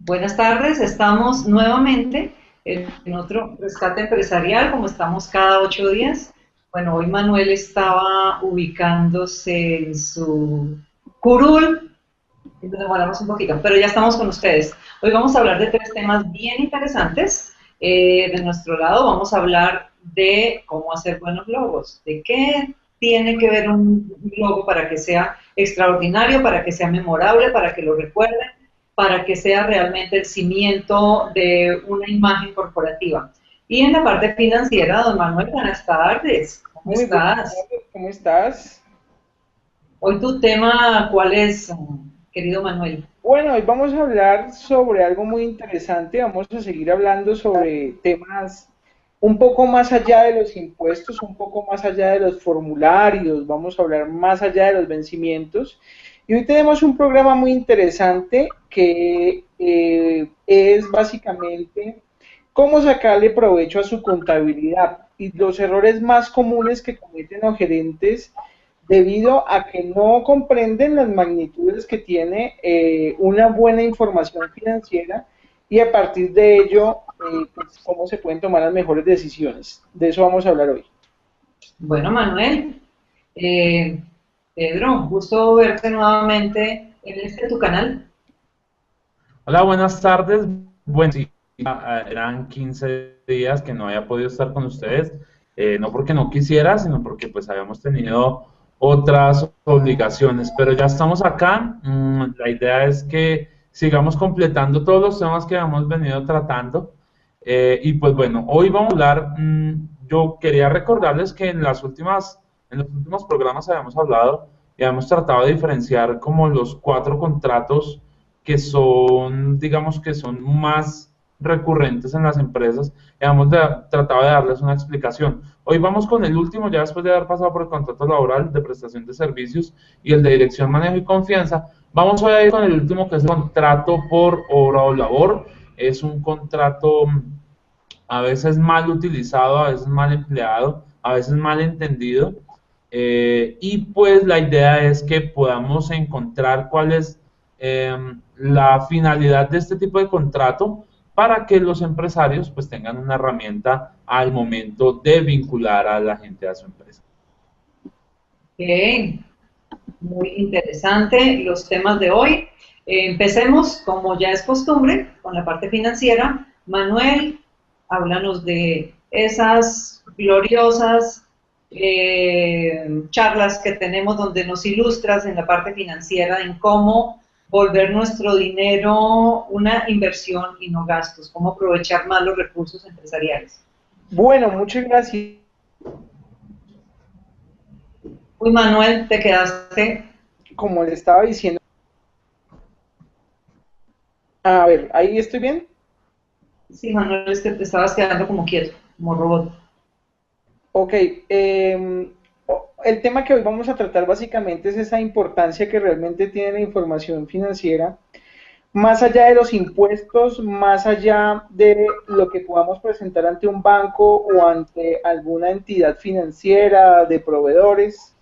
Buenas tardes, estamos nuevamente en otro rescate empresarial, como estamos cada 8 días. Bueno, hoy Manuel estaba ubicándose en su curul y nos demoramos un poquito, pero ya estamos con ustedes. Hoy vamos a hablar de tres temas bien interesantes. De nuestro lado vamos a hablar de cómo hacer buenos logos, de qué tiene que ver un logo para que sea extraordinario, para que sea memorable, para que lo recuerden, para que sea realmente el cimiento de una imagen corporativa. Y en la parte financiera, don Manuel, buenas tardes. ¿Cómo Muy buenas estás? tardes, ¿cómo estás? Hoy tu tema, ¿cuál es, querido Manuel? Bueno, hoy vamos a hablar sobre algo muy interesante. Vamos a seguir hablando sobre temas un poco más allá de los impuestos, un poco más allá de los formularios. Vamos a hablar más allá de los vencimientos. Y hoy tenemos un programa muy interesante que es básicamente cómo sacarle provecho a su contabilidad y los errores más comunes que cometen los gerentes debido a que no comprenden las magnitudes que tiene una buena información financiera y a partir de ello, pues, cómo se pueden tomar las mejores decisiones. De eso vamos a hablar hoy. Bueno, Manuel, eh, Pedro, gusto verte nuevamente en este tu canal. Hola, buenas tardes. Bueno, sí, eran 15 días que no había podido estar con ustedes, no porque no quisiera, sino porque pues habíamos tenido otras obligaciones, pero ya estamos acá. La idea es que sigamos completando todos los temas que hemos venido tratando. Y pues bueno, hoy vamos a hablar, yo quería recordarles que en los últimos programas habíamos hablado y habíamos tratado de diferenciar como los cuatro contratos que son, digamos que son más recurrentes en las empresas, y hemos tratado de darles una explicación. Hoy vamos con el último, ya después de haber pasado por el contrato laboral, de prestación de servicios y el de dirección, manejo y confianza. Vamos hoy a ir con el último, que es el contrato por obra o labor. Es un contrato a veces mal utilizado, a veces mal empleado, a veces mal entendido. Y pues la idea es que podamos encontrar cuál es la finalidad de este tipo de contrato para que los empresarios pues tengan una herramienta al momento de vincular a la gente a su empresa. Ok, muy interesante los temas de hoy. Empecemos, como ya es costumbre, con la parte financiera. Manuel, háblanos de esas gloriosas charlas que tenemos donde nos ilustras en la parte financiera en cómo volver nuestro dinero una inversión y no gastos, cómo aprovechar más los recursos empresariales. Bueno, muchas gracias. Uy, Manuel, te quedaste. Como le estaba diciendo, a ver, ahí estoy bien. Sí, Manuel, es que te estabas quedando como quieto, como robot. Ok, el tema que hoy vamos a tratar básicamente es esa importancia que realmente tiene la información financiera más allá de los impuestos, más allá de lo que podamos presentar ante un banco o ante alguna entidad financiera de proveedores.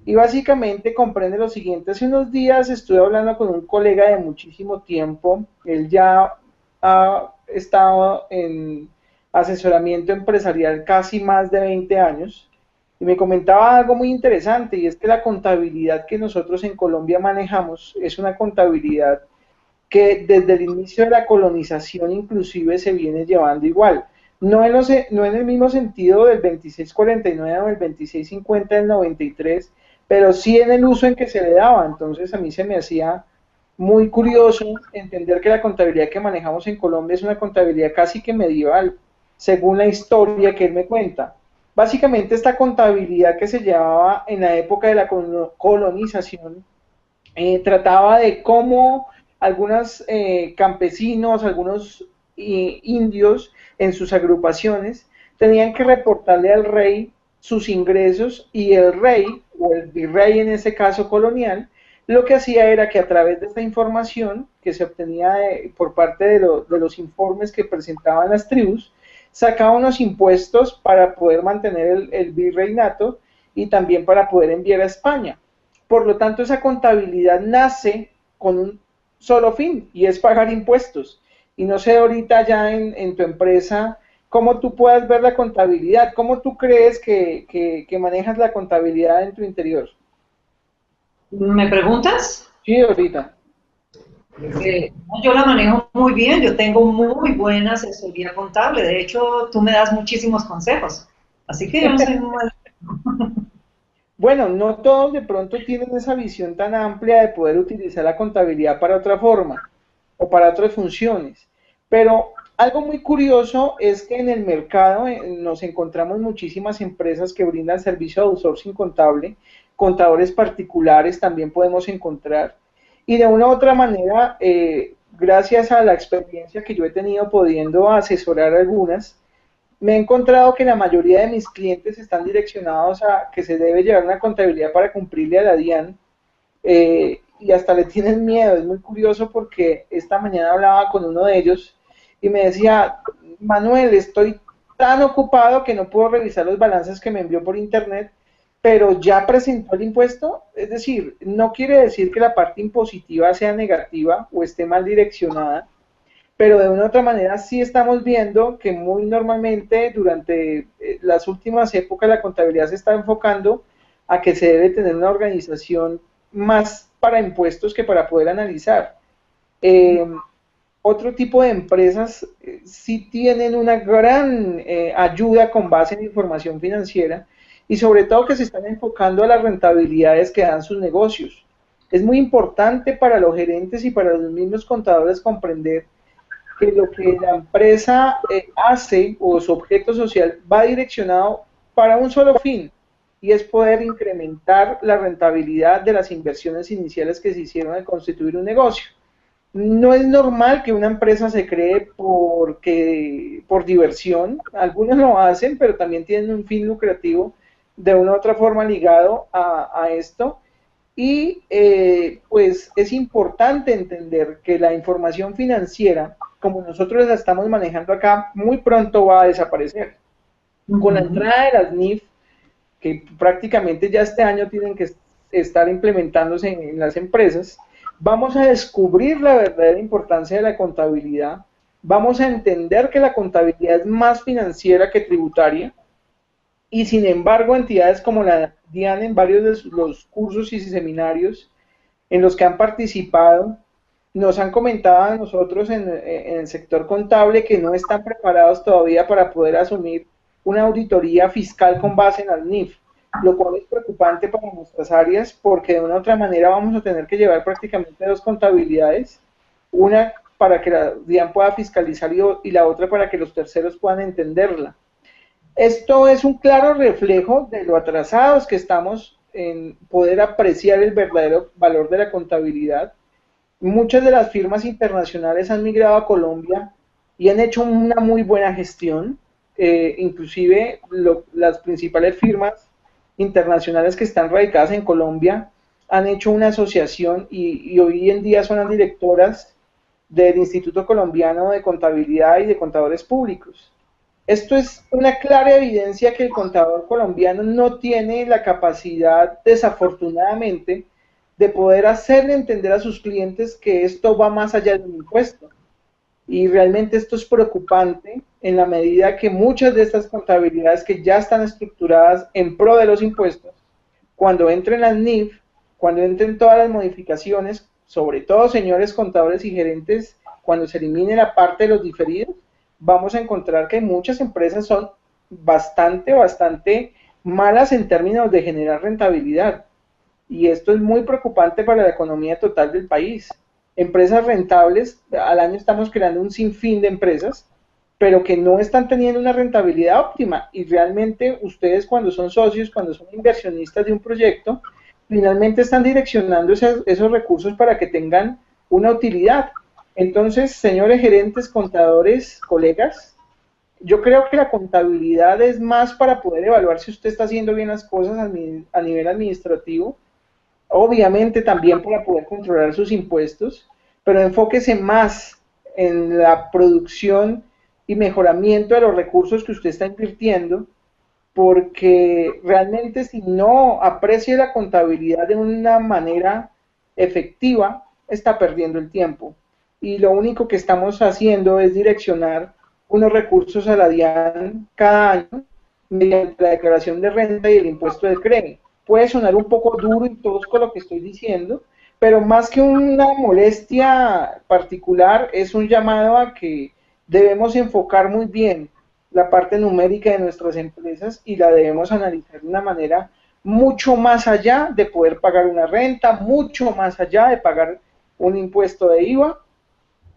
Y básicamente comprende lo siguiente. Hace unos días estuve hablando con un colega de muchísimo tiempo. Él ya ha estado en asesoramiento empresarial casi más de 20 años y me comentaba algo muy interesante y es que la contabilidad que nosotros en Colombia manejamos es una contabilidad que desde el inicio de la colonización inclusive se viene llevando igual. No en el mismo sentido del 2649 o el 2650 del 93, pero sí en el uso en que se le daba. Entonces a mí se me hacía muy curioso entender que la contabilidad que manejamos en Colombia es una contabilidad casi que medieval, según la historia que él me cuenta. Básicamente esta contabilidad que se llevaba en la época de la colonización trataba de cómo algunos campesinos, algunos indios en sus agrupaciones tenían que reportarle al rey sus ingresos y el rey, o el virrey en ese caso colonial, lo que hacía era que a través de esta información que se obtenía por parte de los informes que presentaban las tribus, sacaba unos impuestos para poder mantener el virreinato y también para poder enviar a España. Por lo tanto, esa contabilidad nace con solo fin, y es pagar impuestos. Y no sé ahorita ya en tu empresa cómo tú puedas ver la contabilidad, cómo tú crees que manejas la contabilidad en tu interior. ¿Me preguntas? Sí, ahorita. Yo la manejo muy bien, yo tengo muy buena asesoría contable, de hecho tú me das muchísimos consejos, así que yo no soy muy mal. Bueno, no todos de pronto tienen esa visión tan amplia de poder utilizar la contabilidad para otra forma o para otras funciones, pero algo muy curioso es que en el mercado nos encontramos muchísimas empresas que brindan servicio de outsourcing contable, contadores particulares también podemos encontrar, y de una u otra manera, gracias a la experiencia que yo he tenido pudiendo asesorar algunas, me he encontrado que la mayoría de mis clientes están direccionados a que se debe llevar una contabilidad para cumplirle a la DIAN, y hasta le tienen miedo. Es muy curioso porque esta mañana hablaba con uno de ellos y me decía, Manuel, estoy tan ocupado que no puedo revisar los balances que me envió por internet, pero ya presentó el impuesto. Es decir, no quiere decir que la parte impositiva sea negativa o esté mal direccionada, pero de una u otra manera sí estamos viendo que muy normalmente durante las últimas épocas la contabilidad se está enfocando a que se debe tener una organización más para impuestos que para poder analizar. Eh, Otro tipo de empresas sí tienen una gran ayuda con base en información financiera y sobre todo que se están enfocando a las rentabilidades que dan sus negocios. Es muy importante para los gerentes y para los mismos contadores comprender que lo que la empresa hace o su objeto social va direccionado para un solo fin, y es poder incrementar la rentabilidad de las inversiones iniciales que se hicieron al constituir un negocio. No es normal que una empresa se cree por diversión, algunos lo hacen, pero también tienen un fin lucrativo de una u otra forma ligado a esto, y pues es importante entender que la información financiera, como nosotros la estamos manejando acá, muy pronto va a desaparecer. Con la Ujú. entrada de las NIF, que prácticamente ya este año tienen que estar implementándose en las empresas, vamos a descubrir la verdadera importancia de la contabilidad, vamos a entender que la contabilidad es más financiera que tributaria, y sin embargo entidades como la DIAN en varios de los cursos y seminarios en los que han participado nos han comentado a nosotros en el sector contable que no están preparados todavía para poder asumir una auditoría fiscal con base en el NIF, lo cual es preocupante para nuestras áreas porque de una u otra manera vamos a tener que llevar prácticamente dos contabilidades, una para que la DIAN pueda fiscalizar y la otra para que los terceros puedan entenderla. Esto es un claro reflejo de lo atrasados que estamos en poder apreciar el verdadero valor de la contabilidad. Muchas de las firmas internacionales han migrado a Colombia y han hecho una muy buena gestión. Inclusive las principales firmas internacionales que están radicadas en Colombia han hecho una asociación y hoy en día son las directoras del Instituto Colombiano de Contabilidad y de Contadores Públicos. Esto es una clara evidencia que el contador colombiano no tiene la capacidad, desafortunadamente, de poder hacerle entender a sus clientes que esto va más allá de un impuesto. Y realmente esto es preocupante en la medida que muchas de estas contabilidades que ya están estructuradas en pro de los impuestos, cuando entren las NIF, cuando entren todas las modificaciones, sobre todo señores contadores y gerentes, cuando se elimine la parte de los diferidos, vamos a encontrar que muchas empresas son bastante malas en términos de generar rentabilidad. Y esto es muy preocupante para la economía total del país. Empresas rentables, al año estamos creando un sinfín de empresas, pero que no están teniendo una rentabilidad óptima. Y realmente ustedes cuando son socios, cuando son inversionistas de un proyecto, finalmente están direccionando esos recursos para que tengan una utilidad. Entonces, señores gerentes, contadores, colegas, yo creo que la contabilidad es más para poder evaluar si usted está haciendo bien las cosas a nivel administrativo, obviamente también para poder controlar sus impuestos, pero enfóquese más en la producción y mejoramiento de los recursos que usted está invirtiendo, porque realmente si no aprecia la contabilidad de una manera efectiva, está perdiendo el tiempo. Y lo único que estamos haciendo es direccionar unos recursos a la DIAN cada año mediante la declaración de renta y el impuesto del CRE. Puede sonar un poco duro y tosco lo que estoy diciendo, pero más que una molestia particular, es un llamado a que debemos enfocar muy bien la parte numérica de nuestras empresas y la debemos analizar de una manera mucho más allá de poder pagar una renta, mucho más allá de pagar un impuesto de IVA,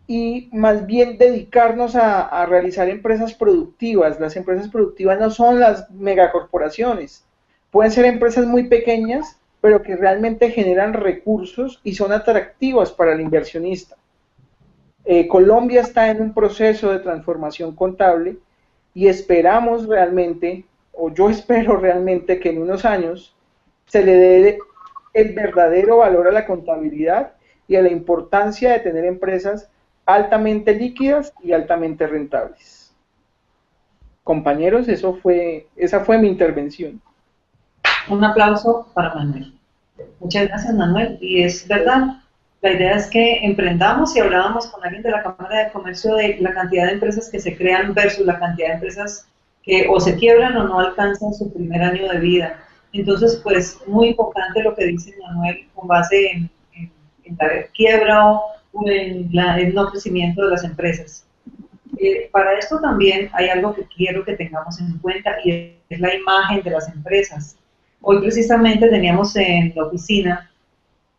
y más bien dedicarnos a realizar empresas productivas. Las empresas productivas no son las megacorporaciones, pueden ser empresas muy pequeñas, pero que realmente generan recursos y son atractivas para el inversionista. Colombia está en un proceso de transformación contable y esperamos realmente, o yo espero realmente que en unos años se le dé el verdadero valor a la contabilidad y a la importancia de tener empresas altamente líquidas y altamente rentables. Compañeros, esa fue mi intervención. Un aplauso para Manuel. Muchas gracias, Manuel. Y es verdad, la idea es que emprendamos, y hablábamos con alguien de la Cámara de Comercio de la cantidad de empresas que se crean versus la cantidad de empresas que o se quiebran o no alcanzan su primer año de vida. Entonces, pues, muy importante lo que dice Manuel con base en la quiebra o en el no crecimiento de las empresas. Para esto también hay algo que quiero que tengamos en cuenta, y es la imagen de las empresas. Hoy precisamente teníamos en la oficina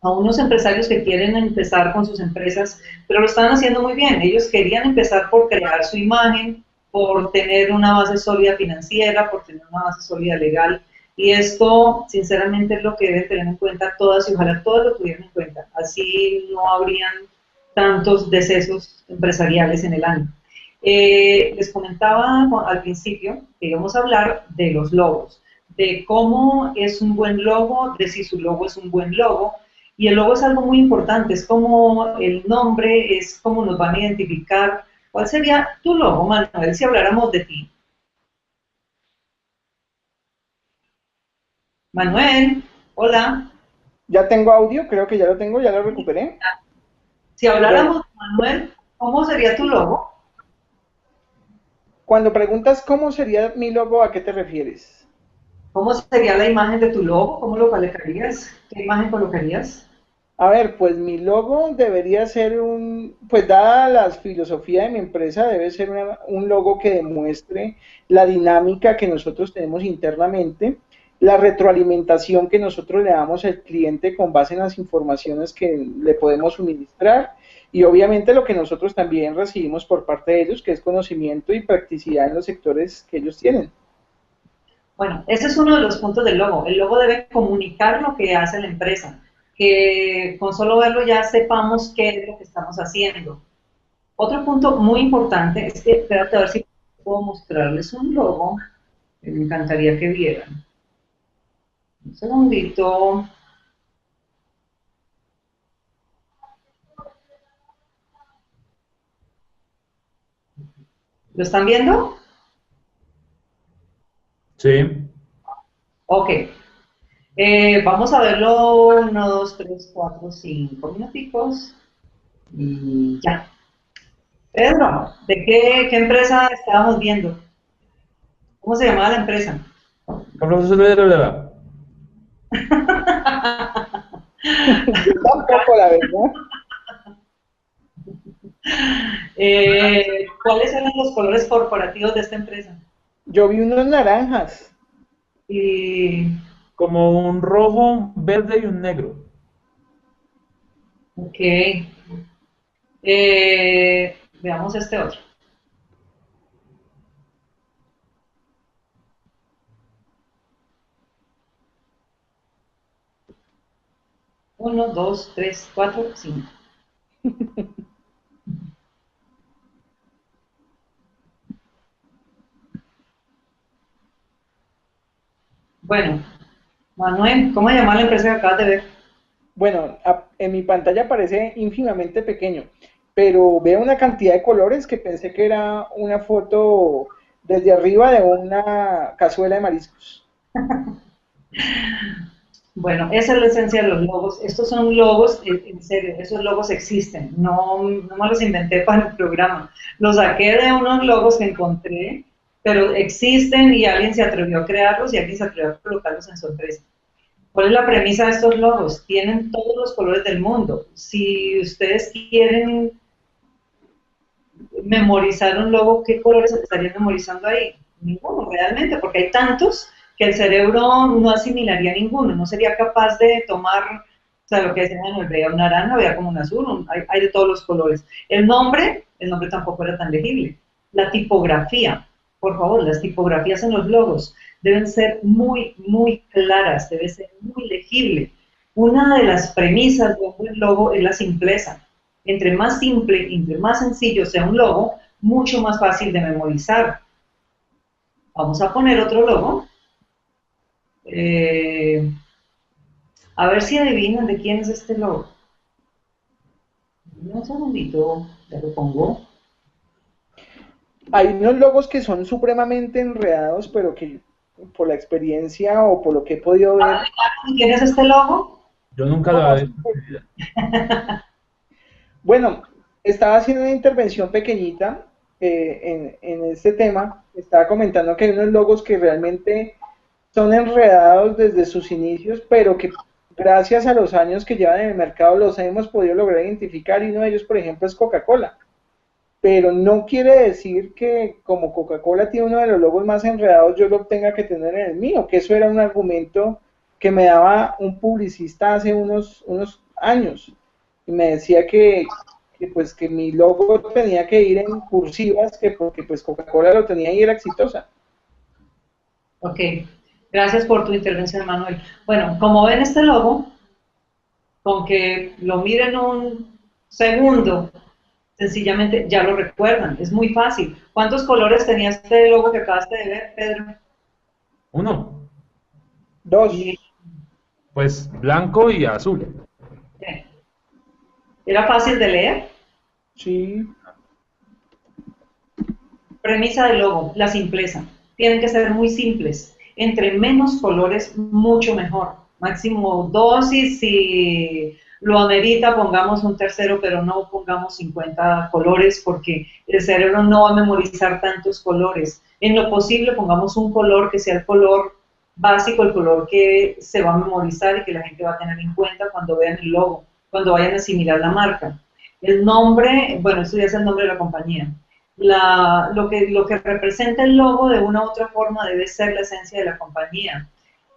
a unos empresarios que quieren empezar con sus empresas, pero lo están haciendo muy bien. Ellos querían empezar por crear su imagen, por tener una base sólida financiera, por tener una base sólida legal, y esto, sinceramente, es lo que deben tener en cuenta todas, y ojalá todas lo tuvieran en cuenta. Así no habrían tantos decesos empresariales en el año. Les comentaba al principio que íbamos a hablar de los logos, de cómo es un buen logo, de si su logo es un buen logo, y el logo es algo muy importante, es como el nombre, es como nos van a identificar. ¿Cuál sería tu logo, Manuel, si habláramos de ti? Manuel, hola. Ya tengo audio, creo que ya lo tengo, ya lo recuperé. Si Bueno, habláramos de Manuel, ¿cómo sería tu logo? cuando preguntas cómo sería mi logo, ¿a qué te refieres? ¿Cómo sería la imagen de tu logo? ¿Cómo lo colocarías? ¿Qué imagen colocarías? A ver, pues mi logo debería ser pues dada la filosofía de mi empresa, debe ser un logo que demuestre la dinámica que nosotros tenemos internamente, la retroalimentación que nosotros le damos al cliente con base en las informaciones que le podemos suministrar, y obviamente lo que nosotros también recibimos por parte de ellos, que es conocimiento y practicidad en los sectores que ellos tienen. Bueno, ese es uno de los puntos del logo. El logo debe comunicar lo que hace la empresa, que con solo verlo ya sepamos qué es lo que estamos haciendo. Otro punto muy importante es que, espérate a ver si puedo mostrarles un logo, que me encantaría que vieran. Un segundito. ¿Lo están viendo? Sí. Ok. Vamos a verlo 1, 2, 3, 4, 5 minuticos. Y ya. Pedro, ¿de qué empresa estábamos viendo? ¿Cómo se llamaba la empresa? Yo tampoco, la verdad. ¿Cuáles eran los colores corporativos de esta empresa? Yo vi unos naranjas. Y, Como un rojo, un verde y un negro. ok. Veamos este otro. Uno, dos, tres, cuatro, cinco. Bueno, Manuel, ¿cómo se llama la empresa que acabas de ver? Bueno, en mi pantalla parece ínfimamente pequeño, pero veo una cantidad de colores que pensé que era una foto desde arriba de una cazuela de mariscos. Bueno, esa es la esencia de los logos. Estos son logos, en serio, esos logos existen. No, no me los inventé para el programa. Los saqué de unos logos que encontré, pero existen y alguien se atrevió a crearlos y alguien se atrevió a colocarlos en su empresa. ¿Cuál es la premisa de estos logos? Tienen todos los colores del mundo. Si ustedes quieren memorizar un logo, ¿qué colores estarían memorizando ahí? Ninguno, realmente, porque hay tantos que el cerebro no asimilaría ninguno, no sería capaz de tomar, o sea, lo que decían, bueno, veía un naranja, veía como un azul, hay de todos los colores. El nombre tampoco era tan legible. La tipografía, por favor, las tipografías en los logos deben ser muy, muy claras, debe ser muy legible. Una de las premisas de un buen logo es la simpleza. Entre más simple, entre más sencillo sea un logo, mucho más fácil de memorizar. Vamos a poner otro logo. A ver si adivinan de quién es este logo. Un segundito, ya lo pongo. Hay unos logos que son supremamente enredados, pero que por la experiencia o por lo que he podido ver... ¿De quién es este logo? Yo nunca lo había visto. Bueno, estaba haciendo una intervención pequeñita en este tema. Estaba comentando que hay unos logos que realmente son enredados desde sus inicios, pero que gracias a los años que llevan en el mercado los hemos podido lograr identificar, y uno de ellos, por ejemplo, es Coca-Cola. Pero no quiere decir que como Coca-Cola tiene uno de los logos más enredados, yo lo tenga que tener en el mío, que eso era un argumento que me daba un publicista hace unos años, y me decía pues que mi logo tenía que ir en cursivas, que porque pues Coca-Cola lo tenía y era exitosa. Ok, gracias por tu intervención, Manuel. Bueno, como ven este logo, con que lo miren un segundo, sencillamente ya lo recuerdan, es muy fácil. ¿Cuántos colores tenía este logo que acabaste de ver, Pedro? Uno, Dos. Y, pues blanco y azul. ¿Era fácil de leer? Sí. Premisa del logo, la simpleza. Tienen que ser muy simples. Entre menos colores, mucho mejor. Máximo dosis, si lo amerita, pongamos un tercero, pero no pongamos 50 colores porque el cerebro no va a memorizar tantos colores. En lo posible, pongamos un color que sea el color básico, el color que se va a memorizar y que la gente va a tener en cuenta cuando vean el logo, cuando vayan a asimilar la marca. El nombre, bueno, esto ya es el nombre de la compañía. Lo que representa el logo de una u otra forma debe ser la esencia de la compañía.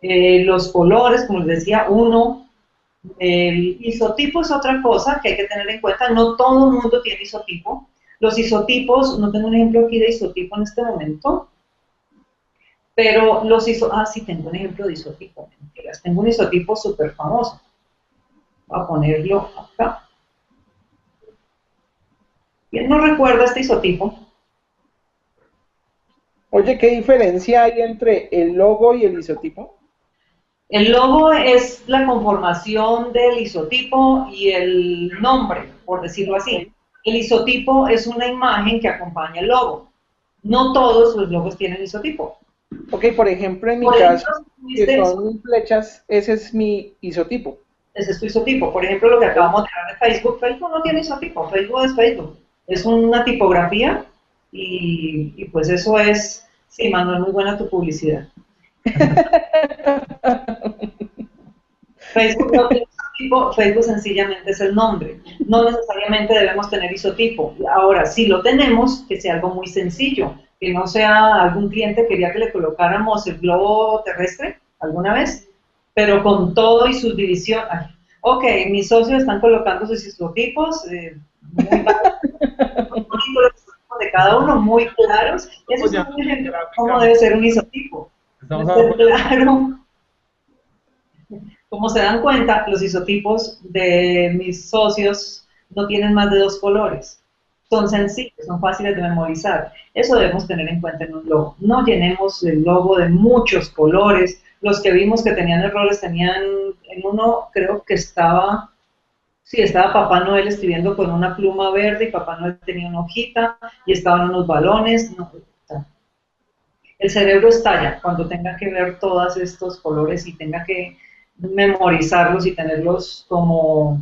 Los colores, como les decía, el isotipo es otra cosa que hay que tener en cuenta. No todo el mundo tiene isotipo. Los isotipos, no tengo un ejemplo aquí de isotipo en este momento, pero sí tengo un ejemplo de isotipo, mentiras. Tengo un isotipo súper famoso. Voy a ponerlo acá. ¿Quién no recuerda este isotipo? Oye, ¿qué diferencia hay entre el logo y el isotipo? El logo es la conformación del isotipo y el nombre, por decirlo así. El isotipo es una imagen que acompaña el logo. No todos los logos tienen isotipo. Ok, por ejemplo, en mi caso, que son flechas, ese es mi isotipo. Ese es tu isotipo. Por ejemplo, lo que acabamos de hablar de Facebook. Facebook no tiene isotipo. Facebook es Facebook. Es una tipografía y pues eso es, sí, Manuel, muy buena tu publicidad. Facebook no tiene isotipo, Facebook sencillamente es el nombre. No necesariamente debemos tener isotipo. Ahora, si lo tenemos, que sea algo muy sencillo, que no sea algún cliente quería que le colocáramos el globo terrestre alguna vez, pero con todo y sus divisiones. Ok, mis socios están colocando sus isotipos, muy de cada uno, muy claros. Eso es un ejemplo de cómo debe ser un isotipo. Claro. Como se dan cuenta, los isotipos de mis socios no tienen más de 2 colores. Son sencillos, son fáciles de memorizar. Eso debemos tener en cuenta en un logo. No llenemos el logo de muchos colores. Los que vimos que tenían errores tenían, en uno creo que estaba Papá Noel escribiendo con una pluma verde y Papá Noel tenía una hojita y estaban unos balones. No, el cerebro estalla cuando tenga que ver todos estos colores y tenga que memorizarlos y tenerlos como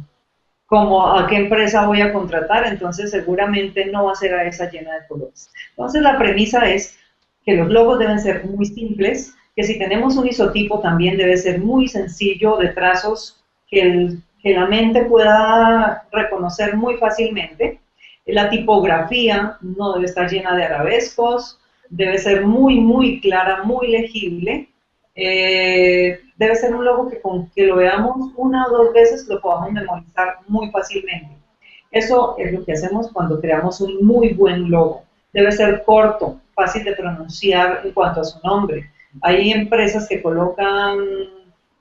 a qué empresa voy a contratar, entonces seguramente no va a ser a esa llena de colores. Entonces la premisa es que los logos deben ser muy simples, que si tenemos un isotipo también debe ser muy sencillo, de trazos que la mente pueda reconocer muy fácilmente. La tipografía no debe estar llena de arabescos, debe ser muy, muy clara, muy legible. Debe ser un logo que con que lo veamos una o dos veces lo podamos memorizar muy fácilmente. Eso es lo que hacemos cuando creamos un muy buen logo. Debe ser corto, fácil de pronunciar en cuanto a su nombre. Hay empresas que colocan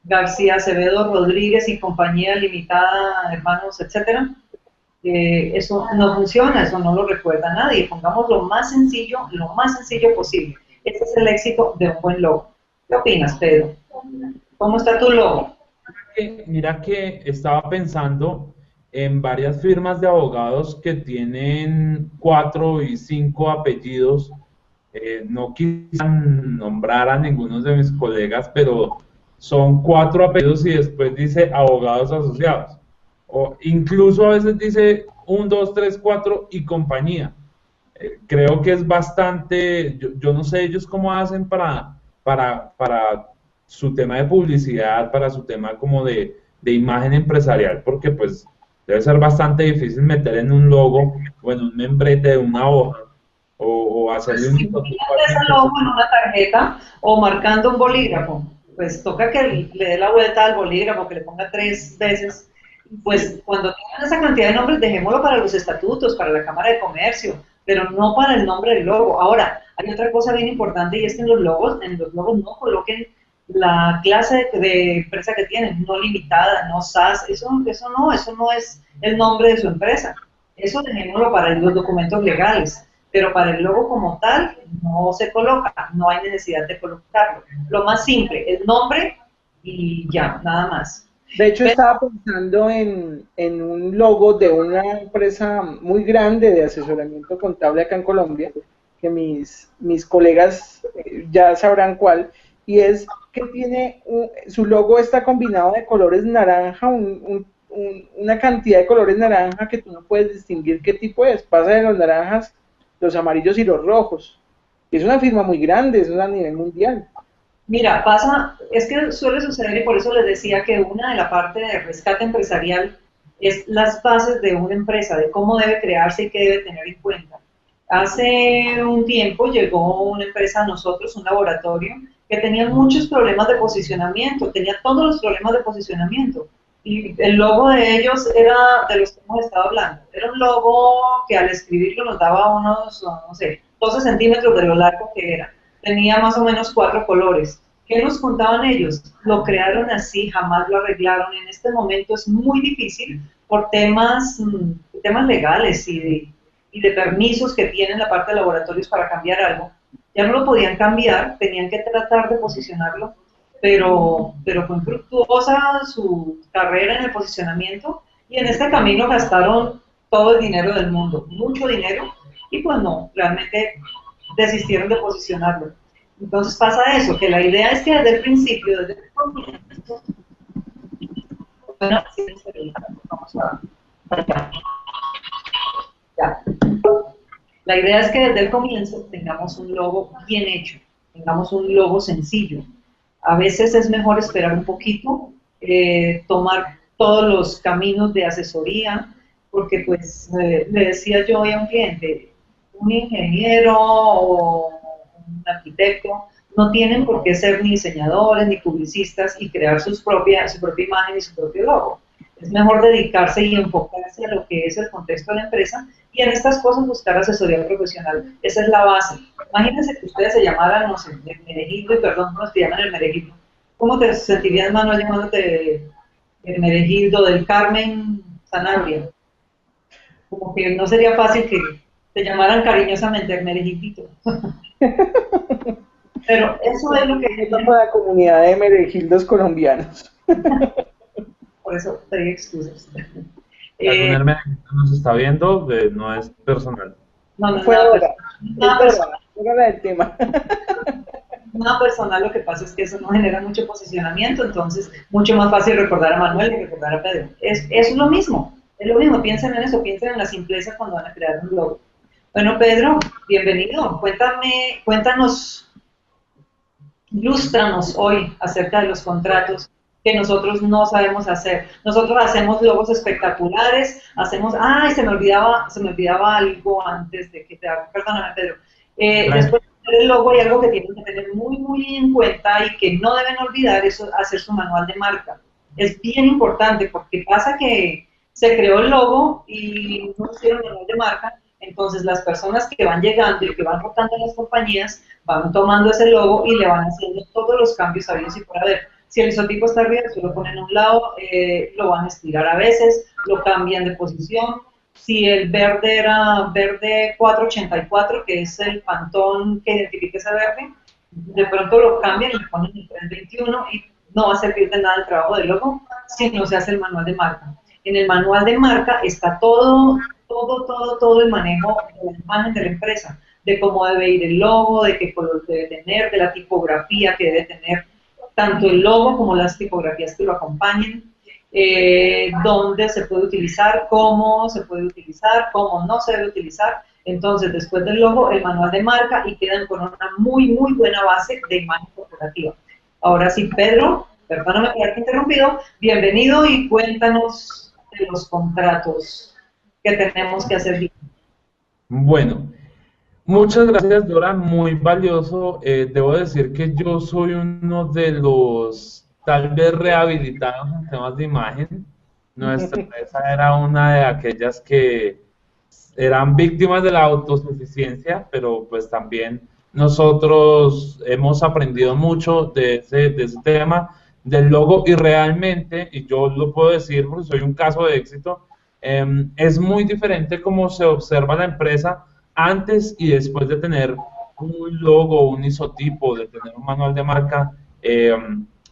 García Acevedo Rodríguez y compañía limitada, hermanos, etcétera. Eso no funciona, eso no lo recuerda nadie. Pongamos lo más sencillo posible. Ese es el éxito de un buen logo. ¿Qué opinas, Pedro? ¿Cómo está tu logo? Mira que estaba pensando en varias firmas de abogados que tienen 4 y 5 apellidos. No quise nombrar a ninguno de mis colegas, pero son 4 apellidos y después dice abogados asociados. O incluso a veces dice 1, 2, 3, 4 y compañía. Creo que es bastante, yo no sé ellos cómo hacen para su tema de publicidad, para su tema como de imagen empresarial, porque pues debe ser bastante difícil meter en un logo o en un membrete de una hoja o hacerle un icotipo Ese así. logo en una tarjeta o marcando un bolígrafo. Pues toca que le dé la vuelta al bolígrafo, que le ponga 3 veces. Pues cuando tengan esa cantidad de nombres, dejémoslo para los estatutos, para la Cámara de Comercio, pero no para el nombre del logo. Ahora, hay otra cosa bien importante y es que en los logos no coloquen la clase de empresa que tienen, no limitada, no SAS, eso no es el nombre de su empresa. Eso dejémoslo para los documentos legales, pero para el logo como tal no se coloca, no hay necesidad de colocarlo. Lo más simple, el nombre y ya, nada más. De hecho, estaba pensando en un logo de una empresa muy grande de asesoramiento contable acá en Colombia, que mis colegas ya sabrán cuál, y es que tiene su logo está combinado de colores naranja, una cantidad de colores naranja que tú no puedes distinguir qué tipo es. Pasa de los naranjas, los amarillos y los rojos. Es una firma muy grande, eso es a nivel mundial. Mira, es que suele suceder y por eso les decía que una de la parte de rescate empresarial es las bases de una empresa, de cómo debe crearse y qué debe tener en cuenta. Hace un tiempo llegó una empresa a nosotros, un laboratorio, que tenía muchos problemas de posicionamiento, tenía todos los problemas de posicionamiento. Y el logo de ellos era de los que hemos estado hablando. Era un logo que al escribirlo nos daba unos, no sé, 12 centímetros de lo largo que era. Tenía más o menos 4 colores. ¿Qué nos contaban ellos? Lo crearon así, jamás lo arreglaron. En este momento es muy difícil por temas legales y de permisos que tienen la parte de laboratorios para cambiar algo. Ya no lo podían cambiar, tenían que tratar de posicionarlo, pero fue infructuosa su carrera en el posicionamiento y en este camino gastaron todo el dinero del mundo, mucho dinero, y pues no, realmente desistieron de posicionarlo. Entonces pasa eso, que la idea es que desde el principio, desde el comienzo, bueno, vamos a ya. La idea es que desde el comienzo tengamos un logo bien hecho, tengamos un logo sencillo. A veces es mejor esperar un poquito, tomar todos los caminos de asesoría, porque pues le decía yo hoy a un cliente, un ingeniero o un arquitecto no tienen por qué ser ni diseñadores ni publicistas y crear su propia imagen y su propio logo. Es mejor dedicarse y enfocarse a lo que es el contexto de la empresa y en estas cosas buscar asesoría profesional. Esa es la base. Imagínense que ustedes se llamaran, no sé, el Meregildo, y perdón, ¿cómo te llaman el Meregildo? ¿Cómo te sentirías, Manuel, llamándote el Meregildo del Carmen Sanabria? Como que no sería fácil que te llamaran cariñosamente el Meregildito. Pero eso es lo que... Es la comunidad de merejildos colombianos. Por eso pedí excusas. Algún hermenegildo nos está viendo, no es personal. No fue ahora. Fuera del tema. nada personal, lo que pasa es que eso no genera mucho posicionamiento, entonces mucho más fácil recordar a Manuel que recordar a Pedro. Es lo mismo, piensen en eso, piensen en la simpleza cuando van a crear un logo. Bueno, Pedro, bienvenido, cuéntanos, ilústranos hoy acerca de los contratos que nosotros no sabemos hacer. Nosotros hacemos logos espectaculares, ¡ay, se me olvidaba algo antes de que te haga! Perdóname, Pedro. Después de hacer el logo hay algo que tienen que tener muy, muy en cuenta y que no deben olvidar, eso es hacer su manual de marca. Es bien importante porque pasa que se creó el logo y no hicieron manual de marca, entonces las personas que van llegando y que van rotando en las compañías van tomando ese logo y le van haciendo todos los cambios habidos y por haber. Si el isotipo está arriba, se lo ponen a un lado, lo van a estirar a veces, lo cambian de posición. Si el verde era verde 484, que es el pantón que identifica ese verde, de pronto lo cambian y le ponen el 321 y no va a servir de nada el trabajo del logo si no se hace el manual de marca. En el manual de marca está todo el manejo de la imagen de la empresa, de cómo debe ir el logo, de qué color debe tener, de la tipografía que debe tener tanto el logo como las tipografías que lo acompañen, dónde se puede utilizar, cómo se puede utilizar, cómo no se debe utilizar. Entonces, después del logo, el manual de marca y quedan con una muy, muy buena base de imagen corporativa. Ahora sí, Pedro, perdóname por haberte interrumpido, bienvenido y cuéntanos de los contratos que tenemos que hacer bien. Bueno, muchas gracias, Dora, muy valioso. Debo decir que yo soy uno de los tal vez rehabilitados en temas de imagen. Nuestra empresa era una de aquellas que eran víctimas de la autosuficiencia, pero pues también nosotros hemos aprendido mucho de ese tema del logo y realmente, y yo lo puedo decir porque soy un caso de éxito, es muy diferente cómo se observa la empresa antes y después de tener un logo, un isotipo, de tener un manual de marca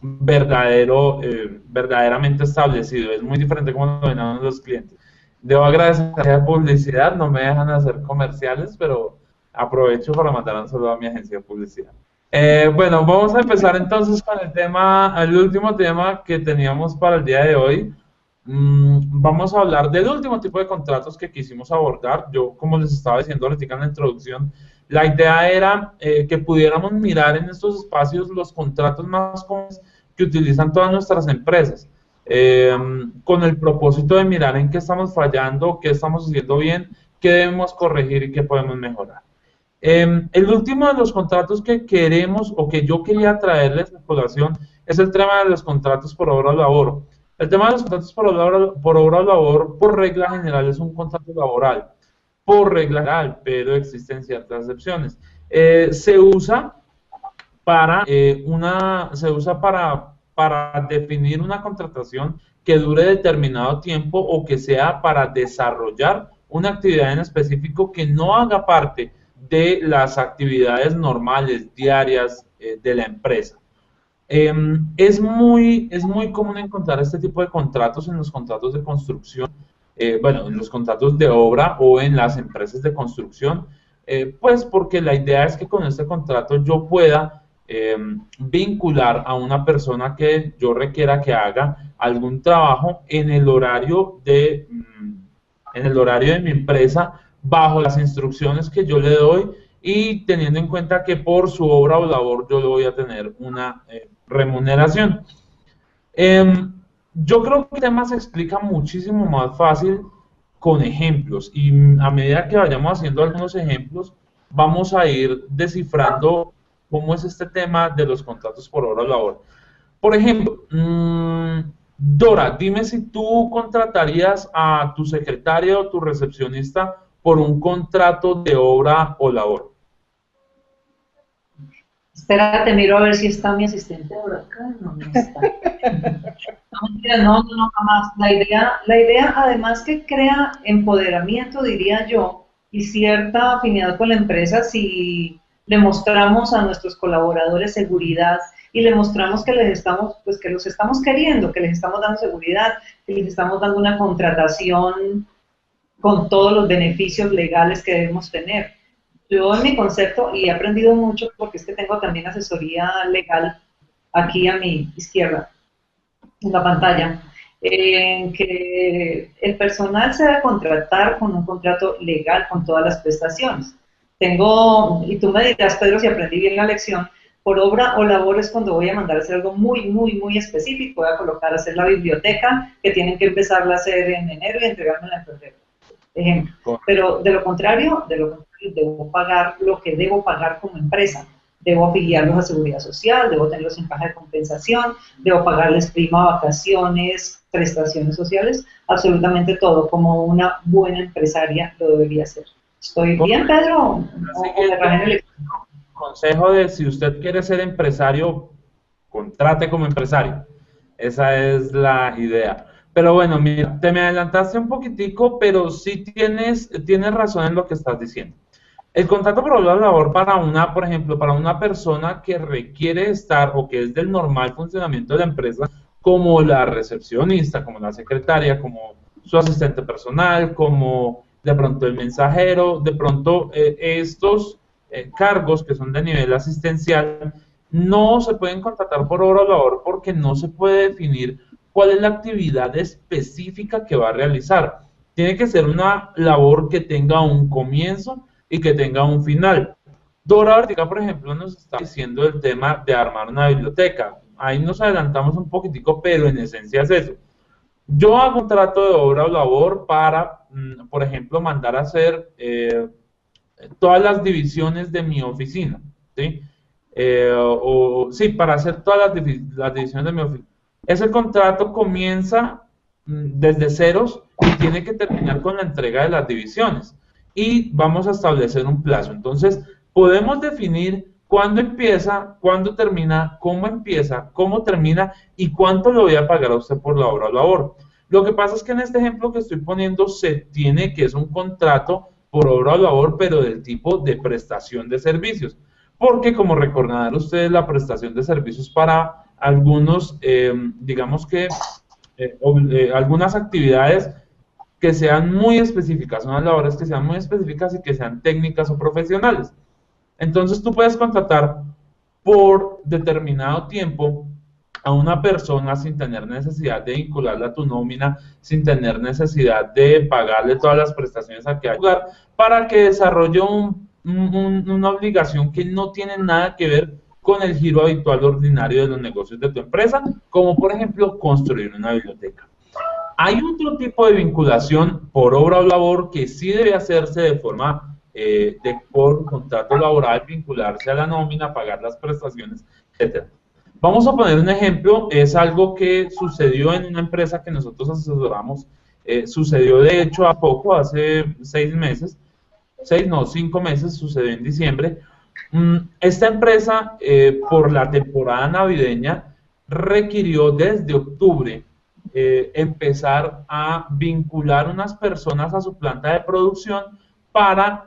verdaderamente establecido. Es muy diferente como lo ven los clientes. Debo agradecer a la publicidad, no me dejan hacer comerciales, pero aprovecho para mandar un saludo a mi agencia de publicidad. Bueno, vamos a empezar entonces con el último tema que teníamos para el día de hoy. Vamos a hablar del último tipo de contratos que quisimos abordar. Yo, como les estaba diciendo ahorita en la introducción, la idea era que pudiéramos mirar en estos espacios los contratos más comunes que utilizan todas nuestras empresas, con el propósito de mirar en qué estamos fallando, qué estamos haciendo bien, qué debemos corregir y qué podemos mejorar. El último de los contratos que queremos o que yo quería traerles a colación es el tema de los contratos por obra o labor. El tema de los contratos por obra o labor, por regla general, es un contrato laboral, por regla general, pero existen ciertas excepciones. Se usa para definir una contratación que dure determinado tiempo o que sea para desarrollar una actividad en específico que no haga parte de las actividades normales, diarias de la empresa. Es muy común encontrar este tipo de contratos en los contratos de construcción, en los contratos de obra o en las empresas de construcción, pues porque la idea es que con este contrato yo pueda vincular a una persona que yo requiera que haga algún trabajo en el horario de mi empresa, bajo las instrucciones que yo le doy y teniendo en cuenta que por su obra o labor yo le voy a tener una remuneración. Yo creo que el tema se explica muchísimo más fácil con ejemplos y a medida que vayamos haciendo algunos ejemplos vamos a ir descifrando cómo es este tema de los contratos por obra o labor. Por ejemplo, Dora, dime si tú contratarías a tu secretaria o tu recepcionista por un contrato de obra o labor. Espérate, miro a ver si está mi asistente por acá. No, no está. No, jamás. La idea, además que crea empoderamiento, diría yo, y cierta afinidad con la empresa si le mostramos a nuestros colaboradores seguridad y le mostramos que que los estamos queriendo, que les estamos dando seguridad, que les estamos dando una contratación con todos los beneficios legales que debemos tener. Yo en mi concepto, y he aprendido mucho porque es que tengo también asesoría legal aquí a mi izquierda, en la pantalla, en que el personal se debe contratar con un contrato legal con todas las prestaciones. Tengo, y tú me dirás, Pedro, si aprendí bien la lección, por obra o labor es cuando voy a mandar a hacer algo muy específico, voy a colocar a hacer la biblioteca, que tienen que empezarla a hacer en enero y entregármela en febrero, ejemplo. Pero de lo contrario, debo pagar lo que debo pagar como empresa. Debo afiliarlos a seguridad social, debo tenerlos en caja de compensación, debo pagarles prima, vacaciones, prestaciones sociales, absolutamente todo, como una buena empresaria lo debería hacer. ¿Estoy bien, Pedro? Consejo de si usted quiere ser empresario, contrate como empresario. Esa es la idea. Pero bueno, mira, te me adelantaste un poquitico, pero sí tienes razón en lo que estás diciendo. El contrato por obra de labor para una, por ejemplo, para una persona que requiere estar o que es del normal funcionamiento de la empresa, como la recepcionista, como la secretaria, como su asistente personal, como de pronto el mensajero, de pronto estos cargos que son de nivel asistencial, no se pueden contratar por obra o labor porque no se puede definir cuál es la actividad específica que va a realizar. Tiene que ser una labor que tenga un comienzo y que tenga un final. Dora Vertica, por ejemplo, nos está diciendo el tema de armar una biblioteca. Ahí nos adelantamos un poquitico, pero en esencia es eso. Yo hago un trato de obra o labor para, por ejemplo, mandar a hacer todas las divisiones de mi oficina, ¿sí? Sí, para hacer todas las divisiones de mi oficina. Ese contrato comienza desde ceros y tiene que terminar con la entrega de las divisiones. Y vamos a establecer un plazo. Entonces, podemos definir cuándo empieza, cuándo termina, cómo empieza, cómo termina y cuánto le voy a pagar a usted por la obra o labor. Lo que pasa es que en este ejemplo que estoy poniendo se tiene que es un contrato por obra o labor, pero del tipo de prestación de servicios. Porque, como recordarán ustedes, la prestación de servicios para algunos, digamos que, algunas actividades que sean muy específicas, unas labores que sean muy específicas y que sean técnicas o profesionales. Entonces, tú puedes contratar por determinado tiempo a una persona sin tener necesidad de vincularla a tu nómina, sin tener necesidad de pagarle todas las prestaciones a que ayudar, para que desarrolle una obligación que no tiene nada que ver con el giro habitual ordinario de los negocios de tu empresa, como por ejemplo construir una biblioteca. Hay otro tipo de vinculación por obra o labor que sí debe hacerse de forma por contrato laboral, vincularse a la nómina, pagar las prestaciones, etc. Vamos a poner un ejemplo, es algo que sucedió en una empresa que nosotros asesoramos, sucedió de hecho a poco, hace 6 meses, 5 meses, sucedió en diciembre. Esta empresa, por la temporada navideña, requirió desde octubre empezar a vincular unas personas a su planta de producción para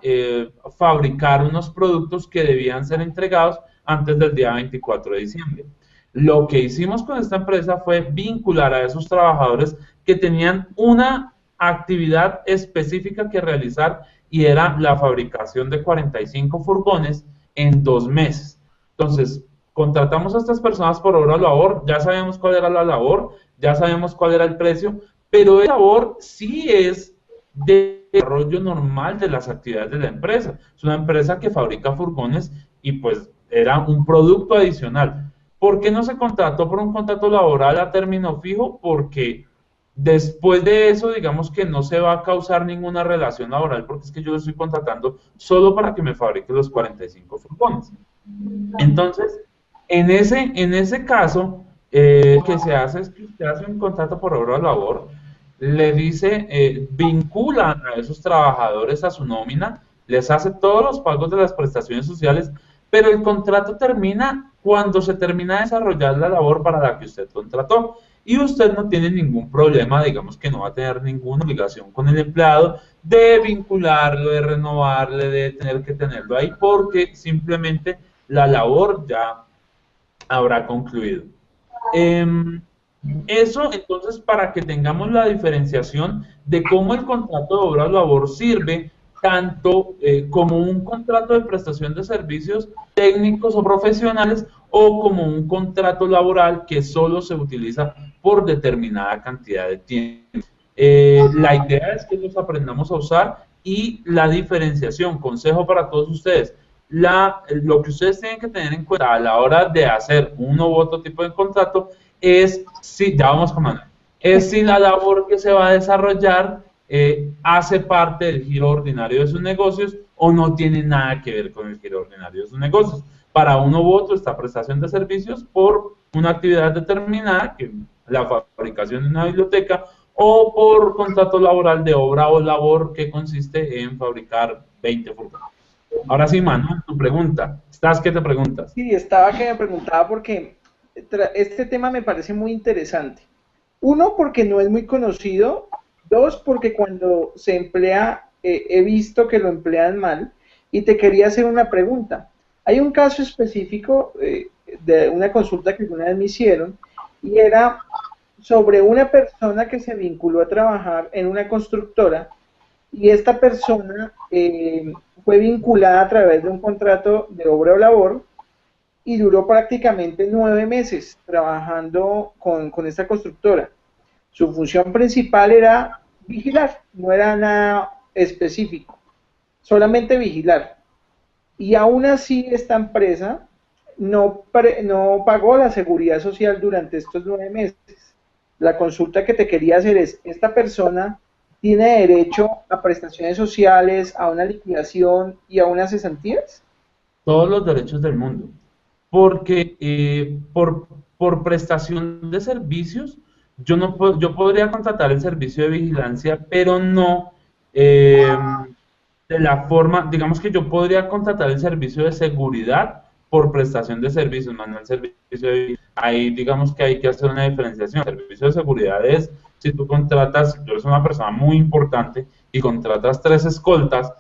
fabricar unos productos que debían ser entregados antes del día 24 de diciembre. Lo que hicimos con esta empresa fue vincular a esos trabajadores que tenían una actividad específica que realizar y era la fabricación de 45 furgones en 2 meses. Entonces, contratamos a estas personas por obra o labor, ya sabemos cuál era la labor, ya sabemos cuál era el precio, pero la labor sí es de desarrollo normal de las actividades de la empresa. Es una empresa que fabrica furgones y pues era un producto adicional. ¿Por qué no se contrató por un contrato laboral a término fijo? Porque después de eso, digamos que no se va a causar ninguna relación laboral, porque es que yo lo estoy contratando solo para que me fabrique los 45 furgones. Entonces, en ese caso, lo que se hace es que usted hace un contrato por obra o labor, le dice, vincula a esos trabajadores a su nómina, les hace todos los pagos de las prestaciones sociales, pero el contrato termina cuando se termina de desarrollar la labor para la que usted contrató. Y usted no tiene ningún problema, digamos que no va a tener ninguna obligación con el empleado de vincularlo, de renovarle, de tener que tenerlo ahí, porque simplemente la labor ya habrá concluido. Eso, entonces, para que tengamos la diferenciación de cómo el contrato de obra o labor sirve tanto como un contrato de prestación de servicios técnicos o profesionales o como un contrato laboral que solo se utiliza por determinada cantidad de tiempo. La idea es que los aprendamos a usar y la diferenciación, consejo para todos ustedes, lo que ustedes tienen que tener en cuenta a la hora de hacer uno u otro tipo de contrato es si, ya vamos con Manuel, es si la labor que se va a desarrollar hace parte del giro ordinario de sus negocios o no tiene nada que ver con el giro ordinario de sus negocios. Para uno u otro está prestación de servicios por una actividad determinada, que la fabricación de una biblioteca, o por contrato laboral de obra o labor que consiste en fabricar 20 furgones. Ahora sí, Manuel, tu pregunta. ¿Estás que te preguntas? Sí, estaba que me preguntaba porque este tema me parece muy interesante. Uno, porque no es muy conocido. Dos, porque cuando se emplea, he visto que lo emplean mal. Y te quería hacer una pregunta. Hay un caso específico de una consulta que alguna vez me hicieron y era sobre una persona que se vinculó a trabajar en una constructora y esta persona fue vinculada a través de un contrato de obra o labor y duró prácticamente 9 meses trabajando con esta constructora. Su función principal era vigilar, no era nada específico, solamente vigilar. Y aún así esta empresa no pagó la seguridad social durante estos 9 meses. La consulta que te quería hacer es, ¿esta persona tiene derecho a prestaciones sociales, a una liquidación y a unas cesantías? Todos los derechos del mundo. Porque por prestación de servicios, yo podría contratar el servicio de vigilancia, pero no de la forma, digamos que yo podría contratar el servicio de seguridad por prestación de servicios, más no el servicio de, ahí digamos que hay que hacer una diferenciación. El servicio de seguridad es, si tú contratas, tú eres una persona muy importante y contratas 3 escoltas,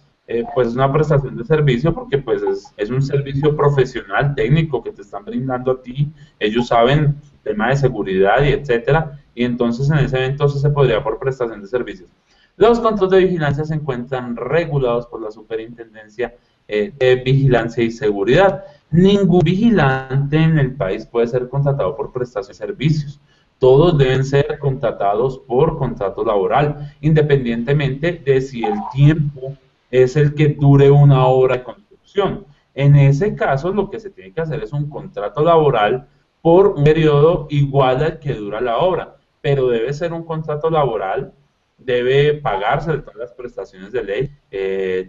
pues es una prestación de servicio porque pues es un servicio profesional, técnico que te están brindando a ti, ellos saben tema de seguridad y etcétera, y entonces en ese evento se podría por prestación de servicios. Los contratos de vigilancia se encuentran regulados por la Superintendencia de Vigilancia y Seguridad. Ningún vigilante en el país puede ser contratado por prestación de servicios. Todos deben ser contratados por contrato laboral, independientemente de si el tiempo es el que dure una obra de construcción. En ese caso, lo que se tiene que hacer es un contrato laboral por un periodo igual al que dura la obra, pero debe ser un contrato laboral, debe pagársele todas las prestaciones de ley,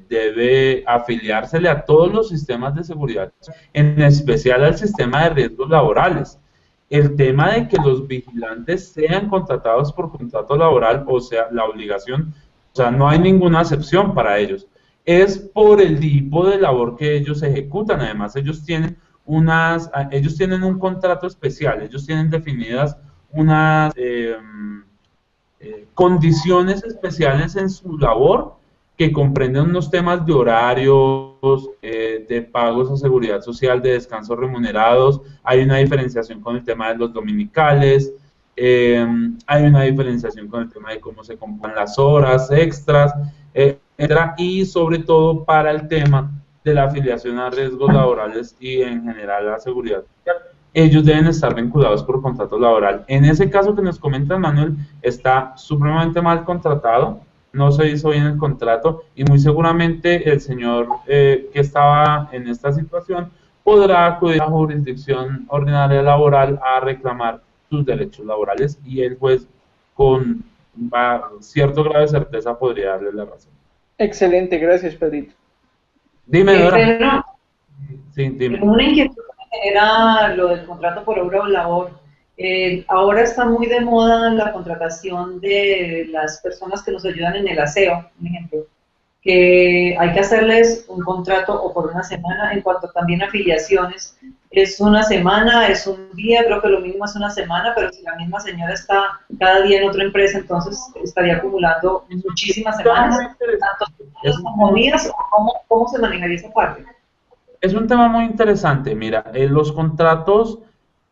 debe afiliársele a todos los sistemas de seguridad, en especial al sistema de riesgos laborales. El tema de que los vigilantes sean contratados por contrato laboral, o sea, la obligación, o sea, no hay ninguna excepción para ellos, es por el tipo de labor que ellos ejecutan. Además, ellos tienen un contrato especial, ellos tienen definidas unas condiciones especiales en su labor que comprenden unos temas de horarios, de pagos a seguridad social, de descansos remunerados. Hay una diferenciación con el tema de los dominicales, hay una diferenciación con el tema de cómo se componen las horas extras, etcétera, y sobre todo para el tema de la afiliación a riesgos laborales y en general a la seguridad social. Ellos deben estar vinculados por contrato laboral. En ese caso que nos comenta Manuel, está supremamente mal contratado, no se hizo bien el contrato y muy seguramente el señor que estaba en esta situación podrá acudir a la jurisdicción ordinaria laboral a reclamar sus derechos laborales y el juez con cierto grado de certeza podría darle la razón. Excelente, gracias, Pedrito. Dime, Dora. Pedro, Sí, dime. una inquietud que me genera lo del contrato por obra o labor. Ahora está muy de moda la contratación de las personas que nos ayudan en el aseo, por ejemplo, que hay que hacerles un contrato o por una semana. En cuanto también a afiliaciones, es una semana, es un día, creo que lo mínimo es una semana, pero si la misma señora está cada día en otra empresa, entonces estaría acumulando muchísimas semanas, tanto como días. ¿Cómo se manejaría esa parte? Es un tema muy interesante. Mira, los contratos,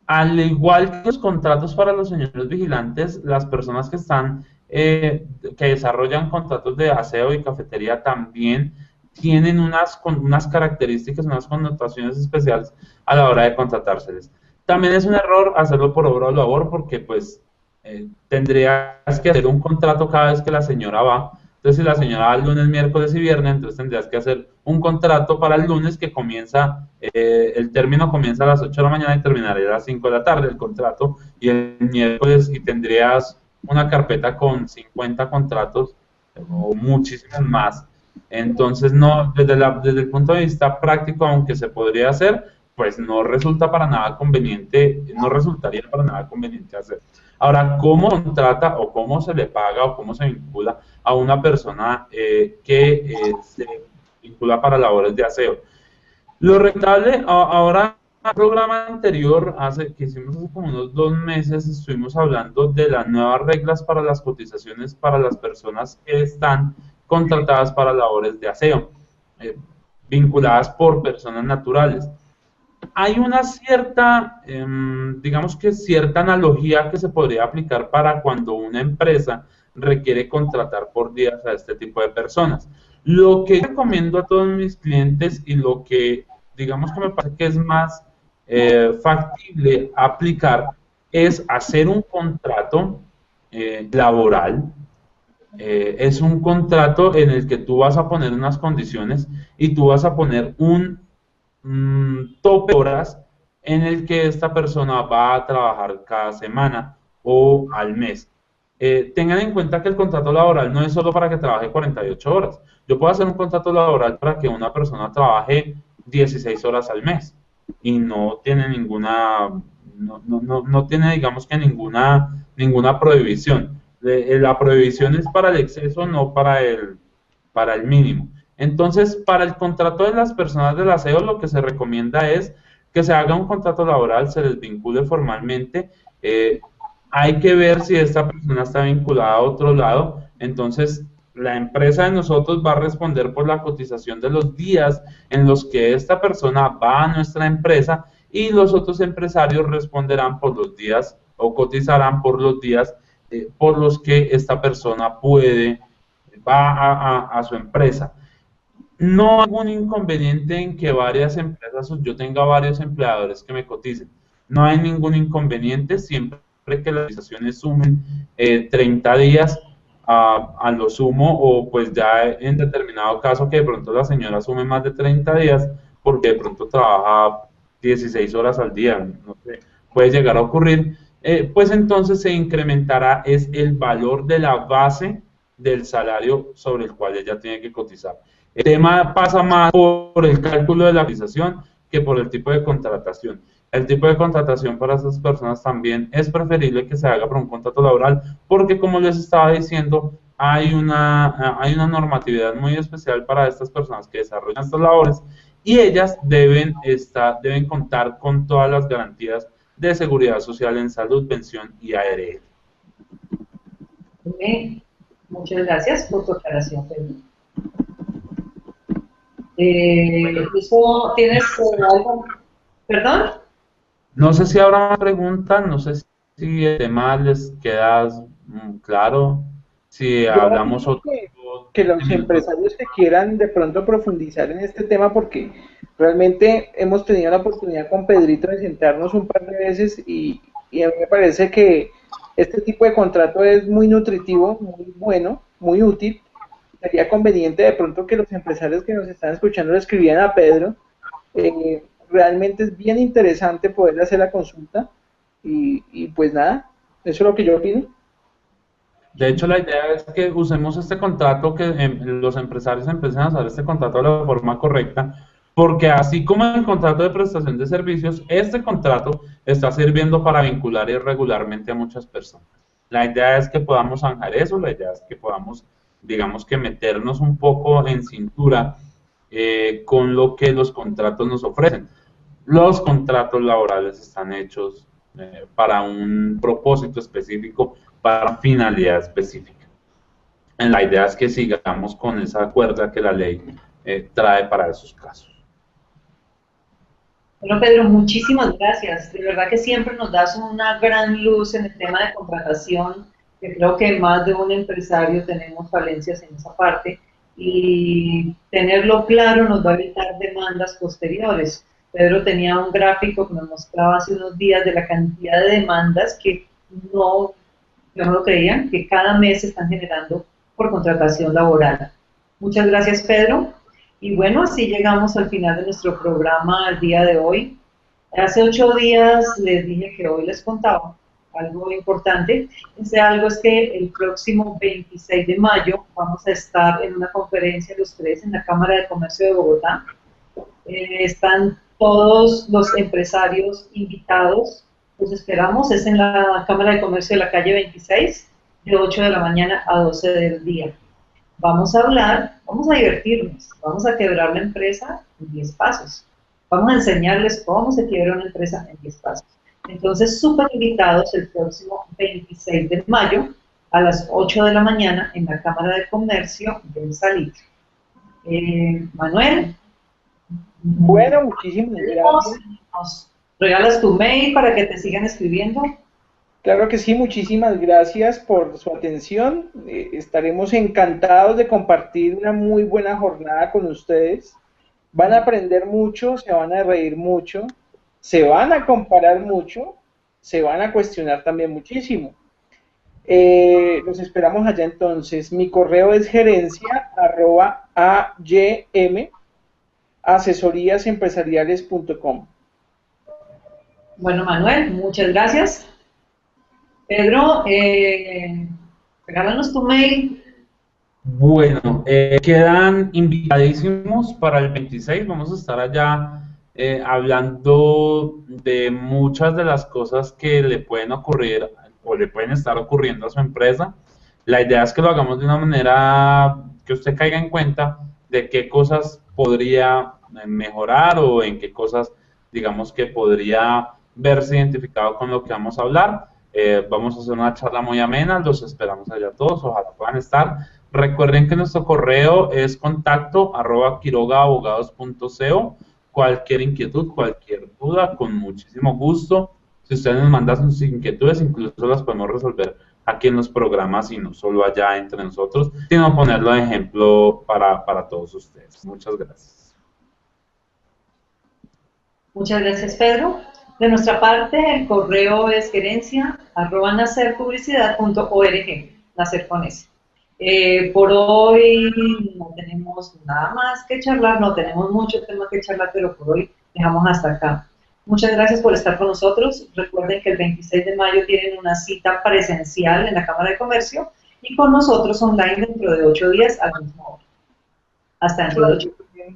al igual que los contratos para los señores vigilantes, las personas que están que desarrollan contratos de aseo y cafetería también tienen unas características, unas connotaciones especiales a la hora de contratárseles. También es un error hacerlo por obra o labor porque pues tendrías que hacer un contrato cada vez que la señora va. Entonces si la señora va el lunes, miércoles y viernes, entonces tendrías que hacer un contrato para el lunes que comienza, el término comienza a las 8 de la mañana y terminaría a las 5 de la tarde el contrato, y el miércoles y tendrías una carpeta con 50 contratos o muchísimos más. Entonces, no, desde el punto de vista práctico, aunque se podría hacer, pues no resulta para nada conveniente, no resultaría para nada conveniente hacer. Ahora, ¿cómo contrata o cómo se le paga o cómo se vincula a una persona que se vincula para labores de aseo? Lo recomendable, ahora, en el programa anterior, que hicimos hace como unos 2 meses, estuvimos hablando de las nuevas reglas para las cotizaciones para las personas que están contratadas para labores de aseo, vinculadas por personas naturales. Hay una cierta, digamos que cierta analogía que se podría aplicar para cuando una empresa requiere contratar por días a este tipo de personas. Lo que recomiendo a todos mis clientes y lo que digamos que me parece que es más factible aplicar es hacer un contrato laboral. Es un contrato en el que tú vas a poner unas condiciones y tú vas a poner un tope de horas en el que esta persona va a trabajar cada semana o al mes. Tengan en cuenta que el contrato laboral no es solo para que trabaje 48 horas. Yo puedo hacer un contrato laboral para que una persona trabaje 16 horas al mes y no tiene no tiene, digamos que ninguna prohibición. La prohibición es para el exceso, no para el mínimo. Entonces, para el contrato de las personas del aseo, lo que se recomienda es que se haga un contrato laboral, se les vincule formalmente. Hay que ver si esta persona está vinculada a otro lado. Entonces, la empresa de nosotros va a responder por la cotización de los días en los que esta persona va a nuestra empresa, y los otros empresarios responderán por los días o cotizarán por los días por los que esta persona va a su empresa. No hay ningún inconveniente en que varias empresas o yo tenga varios empleadores que me coticen. No hay ningún inconveniente siempre que las cotizaciones sumen 30 días a lo sumo, o pues ya en determinado caso que de pronto la señora sume más de 30 días porque de pronto trabaja 16 horas al día, no sé, puede llegar a ocurrir, pues entonces se incrementará el valor de la base del salario sobre el cual ella tiene que cotizar. El tema pasa más por el cálculo de la cotización que por el tipo de contratación. El tipo de contratación para esas personas también es preferible que se haga por un contrato laboral, porque como les estaba diciendo, hay una normatividad muy especial para estas personas que desarrollan estas labores, y ellas deben contar con todas las garantías de seguridad social en salud, pensión y ARL. Muchas gracias por tu aclaración, Pedro. ¿Tienes algo? ¿Perdón? No sé si habrá una pregunta, no sé si el tema les queda claro, si hablamos que los empresarios que quieran de pronto profundizar en este tema, porque realmente hemos tenido la oportunidad con Pedrito de sentarnos un par de veces y a mí me parece que este tipo de contrato es muy nutritivo, muy bueno, muy útil. Sería conveniente de pronto que los empresarios que nos están escuchando le escribieran a Pedro. Realmente es bien interesante poder hacer la consulta y pues nada, eso es lo que yo opino. De hecho, la idea es que usemos este contrato, que los empresarios empiecen a usar este contrato de la forma correcta, porque así como el contrato de prestación de servicios, este contrato está sirviendo para vincular irregularmente a muchas personas. La idea es que podamos zanjar eso, la idea es que podamos, digamos que meternos un poco en cintura con lo que los contratos nos ofrecen. Los contratos laborales están hechos para un propósito específico, para una finalidad específica. La idea es que sigamos con esa cuerda que la ley trae para esos casos. Bueno, Pedro, muchísimas gracias. De verdad que siempre nos das una gran luz en el tema de contratación que creo que más de un empresario tenemos falencias en esa parte, y tenerlo claro nos va a evitar demandas posteriores. Pedro tenía un gráfico que me mostraba hace unos días de la cantidad de demandas que no, yo no lo creía, que cada mes se están generando por contratación laboral. Muchas gracias, Pedro. Y bueno, así llegamos al final de nuestro programa al día de hoy. Hace 8 días les dije que hoy les contaba algo importante. Ese algo es que el próximo 26 de mayo vamos a estar en una conferencia los tres en la Cámara de Comercio de Bogotá. Están todos los empresarios invitados. Los esperamos. Es en la Cámara de Comercio de la calle 26, de 8 de la mañana a 12 del día. Vamos a hablar, vamos a divertirnos, vamos a quebrar la empresa en 10 pasos. Vamos a enseñarles cómo se quiebra una empresa en 10 pasos. Entonces, súper invitados el próximo 26 de mayo a las 8 de la mañana en la Cámara de Comercio del Salitre. Manuel. Bueno, muchísimas gracias. ¿Nos regalas tu mail para que te sigan escribiendo? Claro que sí, muchísimas gracias por su atención. Estaremos encantados de compartir una muy buena jornada con ustedes. Van a aprender mucho, se van a reír mucho, se van a comparar mucho, se van a cuestionar también muchísimo. Los esperamos allá entonces. Mi correo es gerencia@asesoríasempresariales.com. Bueno, Manuel, muchas gracias. Pedro, regálanos tu mail. Bueno, quedan invitadísimos para el 26. Vamos a estar allá hablando de muchas de las cosas que le pueden ocurrir o le pueden estar ocurriendo a su empresa. La idea es que lo hagamos de una manera que usted caiga en cuenta de qué cosas podría mejorar o en qué cosas, digamos, que podría verse identificado con lo que vamos a hablar. Vamos a hacer una charla muy amena, los esperamos allá todos, ojalá puedan estar. Recuerden que nuestro correo es contacto@quirogaabogados.co. Cualquier inquietud, cualquier duda, con muchísimo gusto. Si ustedes nos mandan sus inquietudes, incluso las podemos resolver aquí en los programas y no solo allá entre nosotros, sino ponerlo de ejemplo para todos ustedes. Muchas gracias. Muchas gracias, Pedro. De nuestra parte, el correo es gerencia@nacerpublicidad.org, nacer con S. Por hoy no tenemos nada más que charlar, no tenemos mucho tema que charlar, pero por hoy dejamos hasta acá. Muchas gracias por estar con nosotros. Recuerden que el 26 de mayo tienen una cita presencial en la Cámara de Comercio y con nosotros online dentro de 8 días a la misma hora. Hasta dentro de 8 días.